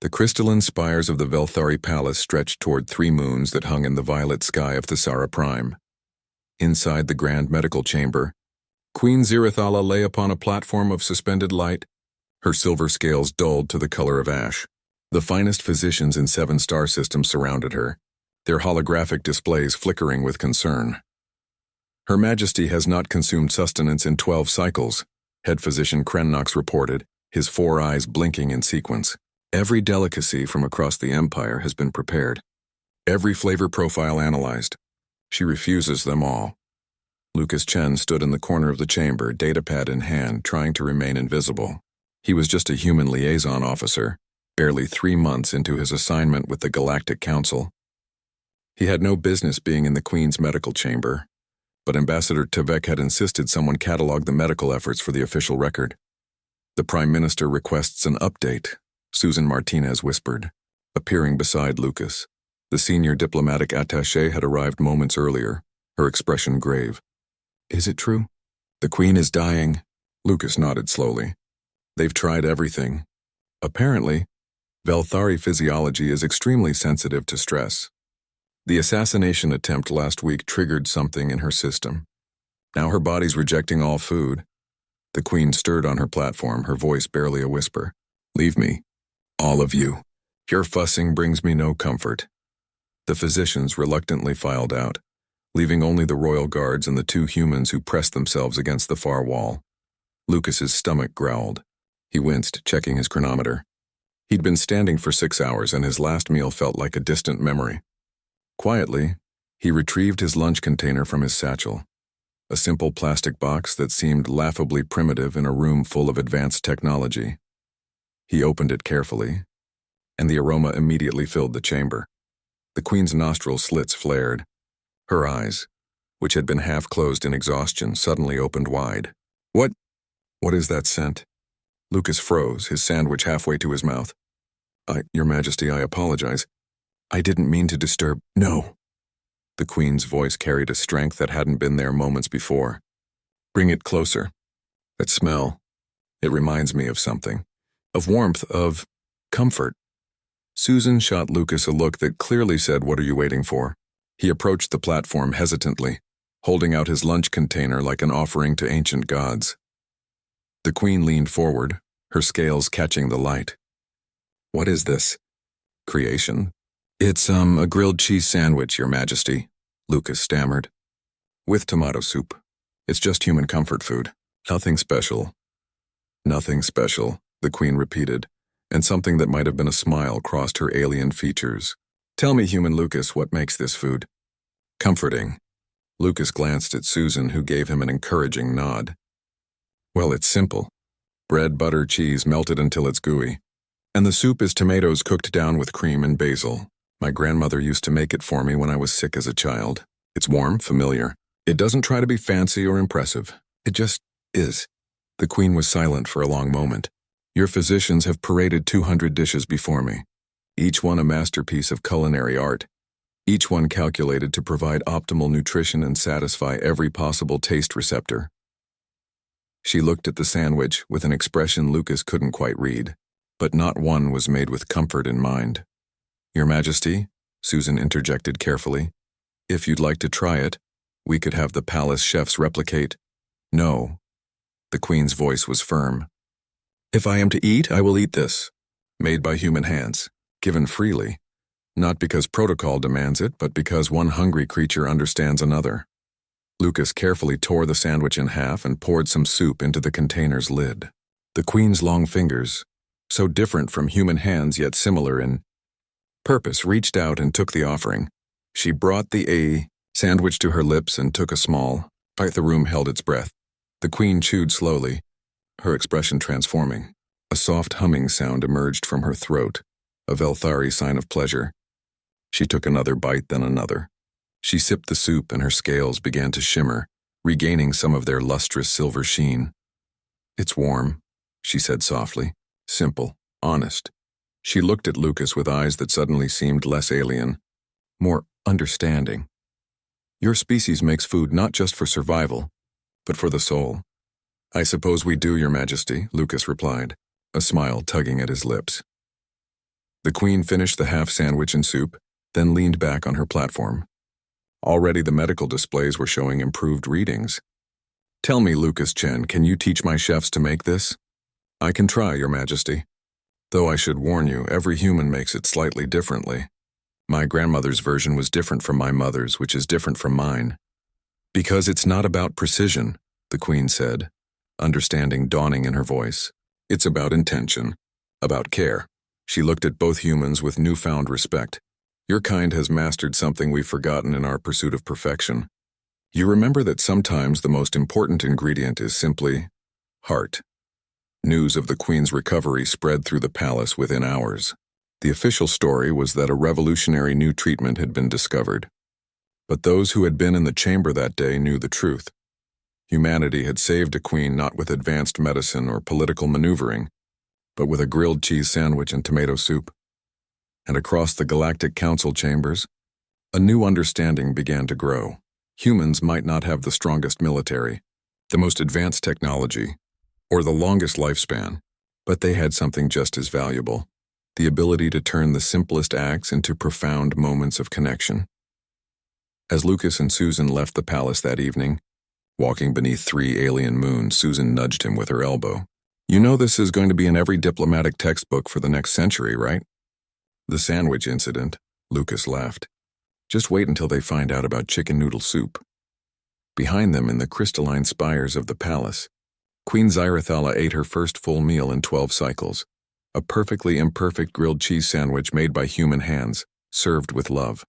The crystalline spires of the Velthari Palace stretched toward 3 moons that hung in the violet sky of Thesara Prime. Inside the grand medical chamber, Queen Zirithala lay upon a platform of suspended light, her silver scales dulled to the color of ash. The finest physicians in 7 star systems surrounded her, their holographic displays flickering with concern. Her Majesty has not consumed sustenance in 12 cycles, head physician Krennox reported, his 4 eyes blinking in sequence. Every delicacy from across the Empire has been prepared. Every flavor profile analyzed. She refuses them all. Lucas Chen stood in the corner of the chamber, datapad in hand, trying to remain invisible. He was just a human liaison officer, barely 3 months into his assignment with the Galactic Council. He had no business being in the Queen's medical chamber, but Ambassador Tevek had insisted someone catalog the medical efforts for the official record. The Prime Minister requests an update, Susan Martinez whispered, appearing beside Lucas. The senior diplomatic attaché had arrived moments earlier, her expression grave. Is it true? The Queen is dying. Lucas nodded slowly. They've tried everything. Apparently, Velthari physiology is extremely sensitive to stress. The assassination attempt last week triggered something in her system. Now her body's rejecting all food. The Queen stirred on her platform, her voice barely a whisper. Leave me. All of you. Your fussing brings me no comfort. The physicians reluctantly filed out, leaving only the royal guards and the 2 humans who pressed themselves against the far wall. Lucas's stomach growled. He winced, checking his chronometer. He'd been standing for 6 hours, and his last meal felt like a distant memory. Quietly, he retrieved his lunch container from his satchel, a simple plastic box that seemed laughably primitive in a room full of advanced technology. He opened it carefully, and the aroma immediately filled the chamber. The Queen's nostril slits flared. Her eyes, which had been half closed in exhaustion, suddenly opened wide. What is that scent? Lucas froze, his sandwich halfway to his mouth. Your Majesty, I apologize. I didn't mean to disturb. No. The Queen's voice carried a strength that hadn't been there moments before. Bring it closer. That smell. It reminds me of something. Of warmth, of comfort. Susan shot Lucas a look that clearly said, what are you waiting for? He approached the platform hesitantly, holding out his lunch container like an offering to ancient gods. The Queen leaned forward, her scales catching the light. What is this? Creation? It's, a grilled cheese sandwich, Your Majesty, Lucas stammered. With tomato soup. It's just human comfort food. Nothing special. Nothing special, the Queen repeated, and something that might have been a smile crossed her alien features. Tell me, human Lucas, what makes this food comforting? Lucas glanced at Susan, who gave him an encouraging nod. Well, it's simple. Bread, butter, cheese melted until it's gooey. And the soup is tomatoes cooked down with cream and basil. My grandmother used to make it for me when I was sick as a child. It's warm, familiar. It doesn't try to be fancy or impressive. It just is. The Queen was silent for a long moment. Your physicians have paraded 200 dishes before me, each one a masterpiece of culinary art, each one calculated to provide optimal nutrition and satisfy every possible taste receptor. She looked at the sandwich with an expression Lucas couldn't quite read, but not one was made with comfort in mind. Your Majesty, Susan interjected carefully, if you'd like to try it, we could have the palace chefs replicate. No. The Queen's voice was firm. If I am to eat, I will eat this. Made by human hands, given freely. Not because protocol demands it, but because one hungry creature understands another. Lucas carefully tore the sandwich in half and poured some soup into the container's lid. The Queen's long fingers, so different from human hands yet similar in purpose, reached out and took the offering. She brought the sandwich to her lips and took a small bite. The room held its breath. The Queen chewed slowly, her expression transforming. A soft humming sound emerged from her throat, a Velthari sign of pleasure. She took another bite, then another. She sipped the soup and her scales began to shimmer, regaining some of their lustrous silver sheen. It's warm, she said softly, simple, honest. She looked at Lucas with eyes that suddenly seemed less alien, more understanding. Your species makes food not just for survival, but for the soul. I suppose we do, Your Majesty, Lucas replied, a smile tugging at his lips. The queen finished the half sandwich and soup, then leaned back on her platform. Already the medical displays were showing improved readings. "Tell me, Lucas Chen, can you teach my chefs to make this?" "I can try, Your Majesty. Though I should warn you, every human makes it slightly differently. My grandmother's version was different from my mother's, which is different from mine." "Because it's not about precision," the queen said, understanding dawning in her voice. "It's about intention, about care." She looked at both humans with newfound respect. "Your kind has mastered something we've forgotten in our pursuit of perfection. You remember that sometimes the most important ingredient is simply heart." News of the queen's recovery spread through the palace within hours. The official story was that a revolutionary new treatment had been discovered. But those who had been in the chamber that day knew the truth. Humanity had saved a queen not with advanced medicine or political maneuvering, but with a grilled cheese sandwich and tomato soup. And across the Galactic Council chambers, a new understanding began to grow. Humans might not have the strongest military, the most advanced technology, or the longest lifespan, but they had something just as valuable: the ability to turn the simplest acts into profound moments of connection. As Lucas and Susan left the palace that evening, walking beneath 3 alien moons, Susan nudged him with her elbow. "You know this is going to be in every diplomatic textbook for the next century, right?" "The sandwich incident," Lucas laughed. "Just wait until they find out about chicken noodle soup." Behind them, in the crystalline spires of the palace, Queen Zyrathala ate her first full meal in 12 cycles, a perfectly imperfect grilled cheese sandwich made by human hands, served with love.